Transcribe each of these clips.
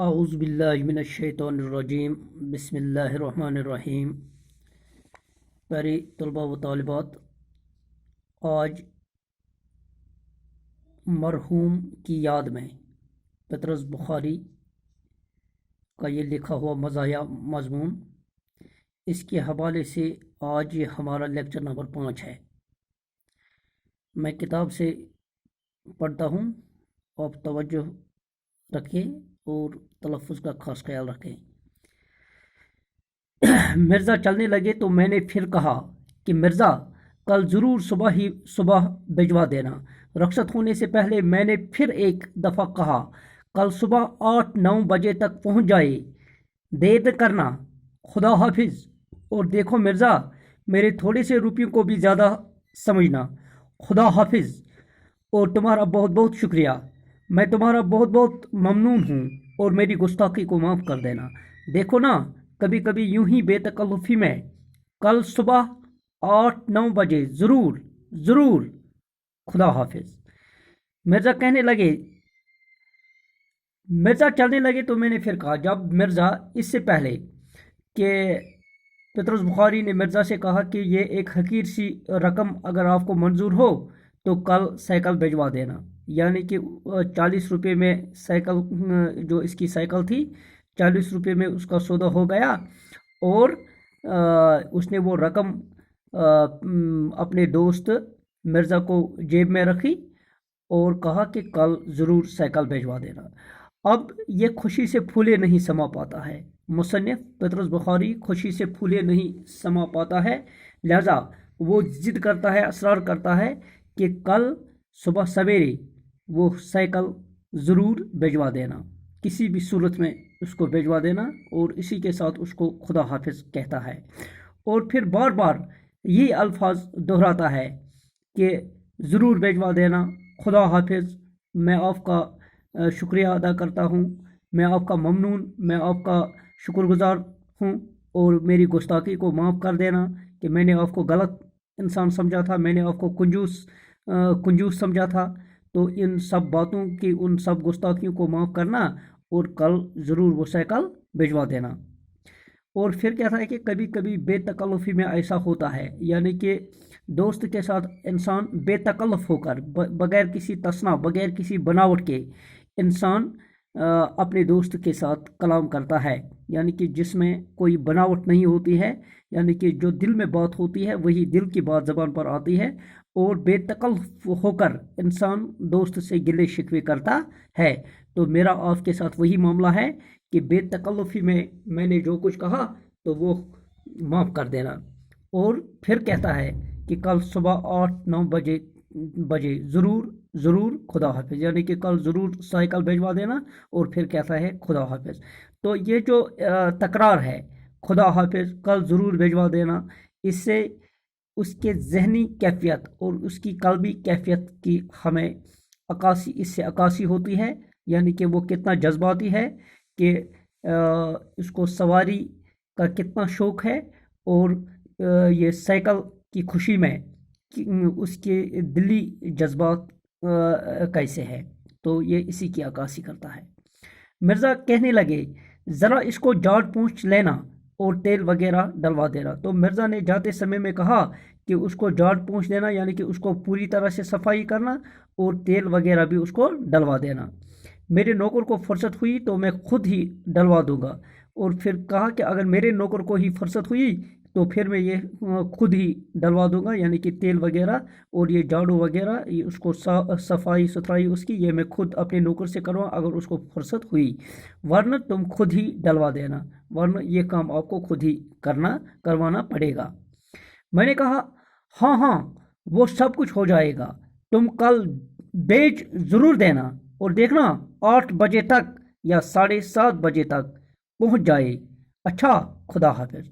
اعوذ باللہ من الشیطان الرجیم بسم اللہ الرحمن الرحیم۔ پیارے طلباء و طالبات، آج مرحوم کی یاد میں پطرس بخاری کا یہ لکھا ہوا مزاحیہ مضمون، اس کے حوالے سے آج یہ ہمارا لیکچر نمبر 5 ہے۔ میں کتاب سے پڑھتا ہوں، آپ توجہ رکھیں اور تلفظ کا خاص خیال رکھیں۔ مرزا چلنے لگے تو میں نے پھر کہا کہ مرزا کل ضرور صبح بھجوا دینا۔ رخصت ہونے سے پہلے میں نے پھر ایک دفعہ کہا کل صبح 8-9 بجے تک پہنچ جائے، دیر نہ کرنا، خدا حافظ۔ اور دیکھو مرزا، میرے تھوڑے سے روپیوں کو بھی زیادہ سمجھنا، خدا حافظ۔ اور تمہارا بہت بہت شکریہ، میں تمہارا بہت بہت ممنون ہوں، اور میری گستاخی کو معاف کر دینا۔ دیکھو نا، کبھی کبھی یوں ہی بے تکلفی میں کل صبح 8-9 بجے ضرور، خدا حافظ۔ مرزا چلنے لگے تو میں نے پھر کہا، جب مرزا اس سے پہلے کہ پطرس بخاری نے مرزا سے کہا کہ یہ ایک حقیر سی رقم اگر آپ کو منظور ہو تو کل سائیکل بھجوا دینا، یعنی کہ 40 روپے میں سائیکل، جو اس کی سائیکل تھی 40 روپے میں اس کا سودا ہو گیا، اور اس نے وہ رقم اپنے دوست مرزا کو جیب میں رکھی اور کہا کہ کل ضرور سائیکل بھجوا دینا۔ اب یہ خوشی سے پھولے نہیں سما پاتا ہے، مصنف پطرس بخاری خوشی سے پھولے نہیں سما پاتا ہے، لہذا وہ ضد کرتا ہے، اصرار کرتا ہے کہ کل صبح سویرے وہ سائیکل ضرور بھجوا دینا، کسی بھی صورت میں اس کو بھجوا دینا، اور اسی کے ساتھ اس کو خدا حافظ کہتا ہے، اور پھر بار بار یہ الفاظ دہراتا ہے کہ ضرور بھجوا دینا، خدا حافظ، میں آپ کا شکریہ ادا کرتا ہوں، میں آپ کا ممنون، میں آپ کا شکر گزار ہوں، اور میری گستاخی کو معاف کر دینا کہ میں نے آپ کو غلط انسان سمجھا تھا، میں نے آپ کو کنجوس سمجھا تھا، تو ان سب باتوں کی، ان سب گستاخیوں کو معاف کرنا، اور کل ضرور وہ سائیکل بھجوا دینا۔ اور پھر کہتا ہے کہ کبھی کبھی بے تکلفی میں ایسا ہوتا ہے، یعنی کہ دوست کے ساتھ انسان بے تکلف ہو کر، بغیر کسی تصنع، بغیر کسی بناوٹ کے انسان اپنے دوست کے ساتھ کلام کرتا ہے، یعنی کہ جس میں کوئی بناوٹ نہیں ہوتی ہے، یعنی کہ جو دل میں بات ہوتی ہے وہی دل کی بات زبان پر آتی ہے، اور بے تکلف ہو کر انسان دوست سے گلے شکوے کرتا ہے۔ تو میرا آپ کے ساتھ وہی معاملہ ہے کہ بے تکلفی میں نے جو کچھ کہا تو وہ معاف کر دینا۔ اور پھر کہتا ہے کہ کل صبح 8-9 بجے ضرور خدا حافظ، یعنی کہ کل ضرور سائیکل بھجوا دینا، اور پھر کہتا ہے خدا حافظ۔ تو یہ جو تکرار ہے، خدا حافظ، کل ضرور بھجوا دینا، اس سے اس کے ذہنی کیفیت اور اس کی قلبی کیفیت کی ہمیں عکاسی ہوتی ہے، یعنی کہ وہ کتنا جذباتی ہے، کہ اس کو سواری کا کتنا شوق ہے، اور یہ سائیکل کی خوشی میں اس کے دلی جذبات کیسے ہے، تو یہ اسی کی عکاسی کرتا ہے۔ مرزا کہنے لگے، ذرا اس کو جھاڑ پونچھ لینا اور تیل وغیرہ ڈلوا دینا۔ تو مرزا نے جاتے سمے میں کہا کہ اس کو جھاڑ پونچھ دینا، یعنی کہ اس کو پوری طرح سے صفائی کرنا، اور تیل وغیرہ بھی اس کو ڈلوا دینا۔ میرے نوکر کو فرصت ہوئی تو میں خود ہی ڈلوا دوں گا۔ اور پھر کہا کہ اگر میرے نوکر کو ہی فرصت ہوئی تو پھر میں یہ خود ہی ڈلوا دوں گا، یعنی کہ تیل وغیرہ اور یہ جھاڑو وغیرہ، یہ اس کو صفائی ستھرائی اس کی، یہ میں خود اپنے نوکر سے کروں اگر اس کو فرصت ہوئی، ورنہ تم خود ہی ڈلوا دینا، ورنہ یہ کام آپ کو خود ہی کروانا پڑے گا۔ میں نے کہا، ہاں وہ سب کچھ ہو جائے گا، تم کل بیچ ضرور دینا، اور دیکھنا 8 بجے تک یا 7:30 بجے تک پہنچ جائے، اچھا، خدا حافظ۔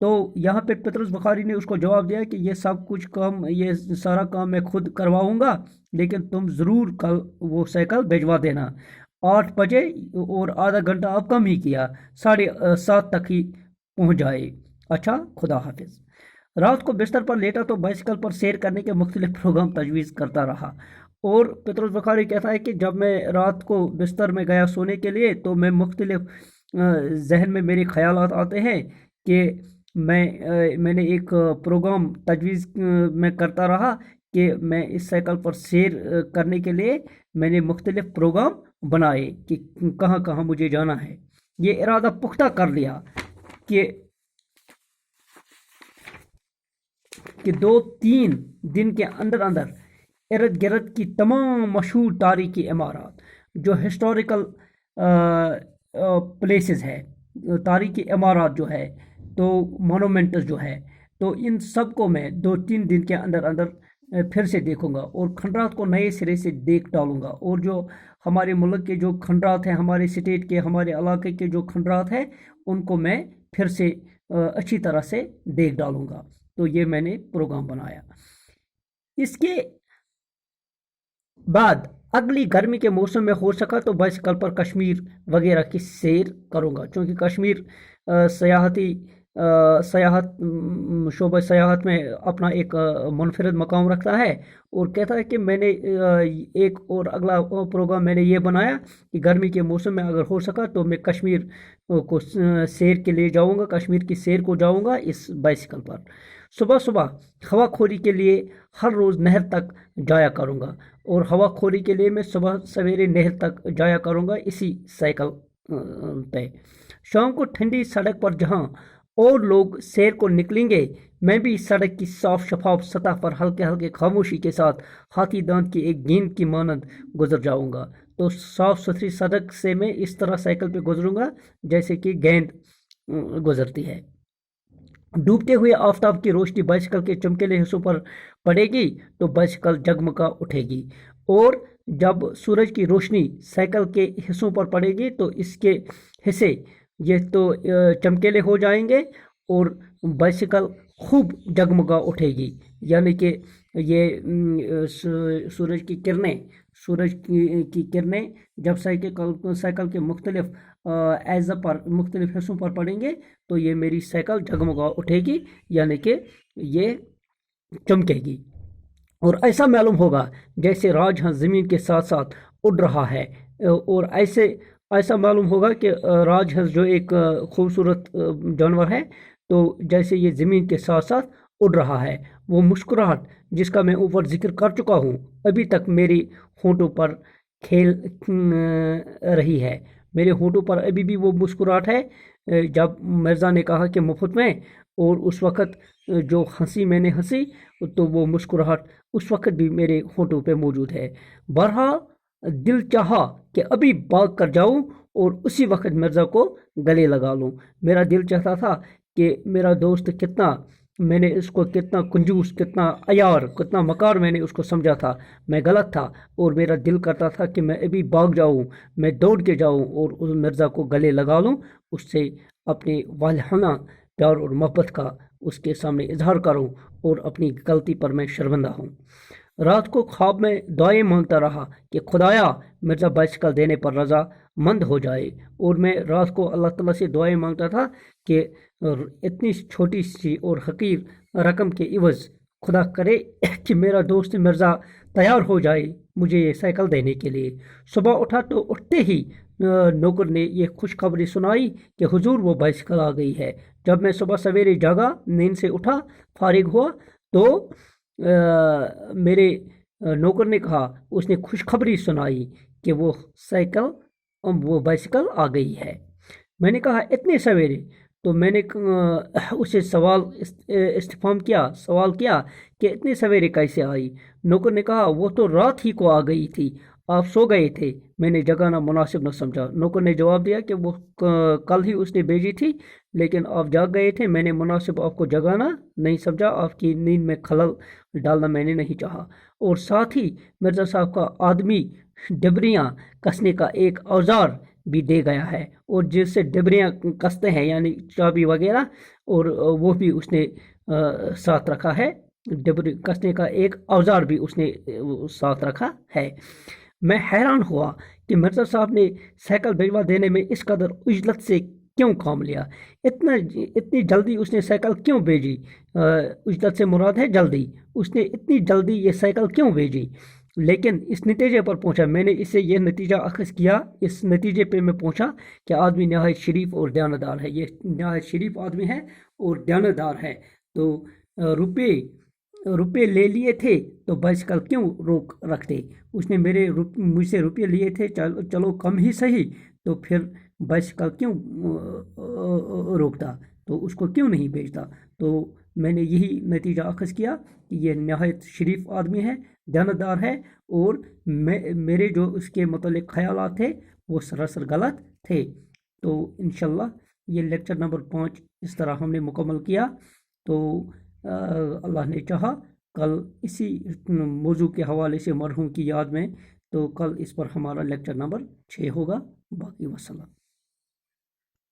تو یہاں پہ پطرس بخاری نے اس کو جواب دیا کہ یہ سب کچھ کام، یہ سارا کام میں خود کرواؤں گا، لیکن تم ضرور کل وہ سائیکل بھجوا دینا 8 بجے، اور آدھا گھنٹہ اب کم ہی کیا، 7:30 تک ہی پہنچ جائے، اچھا، خدا حافظ۔ رات کو بستر پر لیٹا تو بائسیکل پر سیر کرنے کے مختلف پروگرام تجویز کرتا رہا، اور پطرس بخاری کہتا ہے کہ جب میں رات کو بستر میں گیا سونے کے لیے تو میں مختلف ذہن میں میرے خیالات آتے ہیں کہ میں نے ایک پروگرام تجویز میں کرتا رہا کہ میں اس سائیکل پر سیر کرنے کے لیے میں نے مختلف پروگرام بنائے کہ کہاں کہاں مجھے جانا ہے. یہ ارادہ پختہ کر لیا کہ 2-3 دن کے اندر اندر ارد گرد کی تمام مشہور تاریخی عمارات جو ہسٹوریکل پلیسز ہے، تاریخی عمارات جو ہے تو مونومنٹس جو ہے، تو ان سب کو میں 2-3 دن کے اندر اندر پھر سے دیکھوں گا اور کھنڈرات کو نئے سرے سے دیکھ ڈالوں گا. اور جو ہمارے ملک کے جو کھنڈرات ہیں، ہمارے اسٹیٹ کے، ہمارے علاقے کے جو کھنڈرات ہیں، ان کو میں پھر سے اچھی طرح سے دیکھ ڈالوں گا. تو یہ میں نے پروگرام بنایا. اس کے بعد اگلی گرمی کے موسم میں ہو سکا تو بائسیکل پر کشمیر وغیرہ کی سیر کروں گا، چونکہ کشمیر سیاحت شعبہ سیاحت میں اپنا ایک منفرد مقام رکھتا ہے. اور کہتا ہے کہ میں نے ایک اور اگلا پروگرام میں نے یہ بنایا کہ گرمی کے موسم میں اگر ہو سکا تو میں کشمیر کو سیر کے لیے جاؤں گا، کشمیر کی سیر کو جاؤں گا اس بائسیکل پر. صبح صبح ہوا خوری کے لیے ہر روز نہر تک جایا کروں گا، اور ہوا خوری کے لیے میں صبح سویرے نہر تک جایا کروں گا اسی سائیکل پہ. شام کو ٹھنڈی سڑک پر جہاں اور لوگ سیر کو نکلیں گے، میں بھی سڑک کی صاف شفاف سطح پر ہلکے ہلکے خاموشی کے ساتھ ہاتھی دانت کی ایک گیند کی مانند گزر جاؤں گا. تو صاف ستھری سڑک سے میں اس طرح سائیکل پہ گزروں گا جیسے کہ گیند گزرتی ہے. ڈوبتے ہوئے آفتاب کی روشنی بائسیکل کے چمکیلے حصوں پر پڑے گی تو بائسیکل جگمگا اٹھے گی، اور جب سورج کی روشنی سائیکل کے حصوں پر پڑے گی تو اس کے حصے یہ تو چمکیلے ہو جائیں گے اور بائسیکل خوب جگمگا اٹھے گی. یعنی کہ یہ سورج کی کرنیں جب سائیکل کے مختلف ایزا پر مختلف حصوں پر پڑیں گے تو یہ میری سائیکل جگمگا اٹھے گی، یعنی کہ یہ چمکے گی. اور ایسا معلوم ہوگا جیسے راج ہنس زمین کے ساتھ ساتھ اڑ رہا ہے، اور ایسا معلوم ہوگا کہ راج ہنس جو ایک خوبصورت جانور ہے تو جیسے یہ زمین کے ساتھ ساتھ اڑ رہا ہے. وہ مسکراہٹ جس کا میں اوپر ذکر کر چکا ہوں ابھی تک میری ہونٹوں پر کھیل رہی ہے. میرے ہونٹوں پر ابھی بھی وہ مسکراہٹ ہے جب مرزا نے کہا کہ مفت میں، اور اس وقت جو ہنسی میں نے ہنسی تو وہ مسکراہٹ اس وقت بھی میرے ہونٹوں پہ موجود ہے. بہرحال دل چاہا کہ ابھی بھاگ کر جاؤں اور اسی وقت مرزا کو گلے لگا لوں. میرا دل چاہتا تھا کہ میرا دوست میں نے اس کو کتنا کنجوس، کتنا عیار، کتنا مکار میں نے اس کو سمجھا تھا. میں غلط تھا اور میرا دل کرتا تھا کہ میں ابھی بھاگ جاؤں، میں دوڑ کے جاؤں اور اس مرزا کو گلے لگا لوں، اس سے اپنے والہانہ پیار اور محبت کا اس کے سامنے اظہار کروں اور اپنی غلطی پر میں شرمندہ ہوں. رات کو خواب میں دعائیں مانگتا رہا کہ خدایا مرزا بائسیکل دینے پر رضا مند ہو جائے. اور میں رات کو اللہ تعالیٰ سے دعائیں مانگتا تھا کہ اتنی چھوٹی سی اور حقیر رقم کے عوض خدا کرے کہ میرا دوست مرزا تیار ہو جائے مجھے یہ سائیکل دینے کے لیے. صبح اٹھا تو اٹھتے ہی نوکر نے یہ خوشخبری سنائی کہ حضور وہ بائسیکل آ گئی ہے. جب میں صبح سویرے جاگا، نیند سے اٹھا، فارغ ہوا تو میرے نوکر نے کہا، اس نے خوشخبری سنائی کہ وہ بائسیکل آ گئی ہے. میں نے کہا اتنے سویرے؟ تو میں نے اسے سوال کیا کہ اتنے سویرے کیسے آئی؟ نوکر نے کہا وہ تو رات ہی کو آ گئی تھی، آپ سو گئے تھے، میں نے جگانا مناسب نہ سمجھا. نوکر نے جواب دیا کہ وہ کل ہی اس نے بھیجی تھی لیکن آپ جاگ گئے تھے، میں نے مناسب آپ کو جگانا نہیں سمجھا، آپ کی نیند میں خلل ڈالنا میں نے نہیں چاہا. اور ساتھ ہی مرزا صاحب کا آدمی ڈبریاں کسنے کا ایک اوزار بھی دے گیا ہے، اور جس سے ڈبریاں کستے ہیں یعنی چابی وغیرہ، اور وہ بھی اس نے ساتھ رکھا ہے. ڈبری کسنے کا ایک اوزار بھی اس نے ساتھ رکھا ہے. میں حیران ہوا کہ مرزا صاحب نے سائیکل بھجوا دینے میں اس قدر عجلت سے کیوں کام لیا، اتنی جلدی اس نے سائیکل کیوں بھیجی. عجلت سے مراد ہے جلدی، اس نے اتنی جلدی یہ سائیکل کیوں بھیجی. لیکن اس نتیجے پر پہنچا، میں نے اس سے یہ نتیجہ اخذ کیا، اس نتیجے پہ میں پہنچا کہ آدمی نہایت شریف اور دیانتدار ہے، یہ نہایت شریف آدمی ہے اور دیانتدار ہے۔ تو روپے لے لیے تھے تو بائسیکل کیوں روک رکھتے؟ اس نے مجھ سے روپے لیے تھے، چلو کم ہی صحیح، تو پھر بائسیکل کیوں روکتا؟ تو اس کو کیوں نہیں بیچتا؟ تو میں نے یہی نتیجہ اخذ کیا کہ یہ نہایت شریف آدمی ہے، دیانتدار ہے، اور میرے جو اس کے متعلق خیالات تھے وہ سراسر غلط تھے۔ تو انشاءاللہ یہ لیکچر نمبر 5 اس طرح ہم نے مکمل کیا۔ تو اللہ نے چاہا کل اسی موضوع کے حوالے سے مرحوم کی یاد میں تو کل اس پر ہمارا لیکچر نمبر 6 ہوگا۔ باقی وسلام۔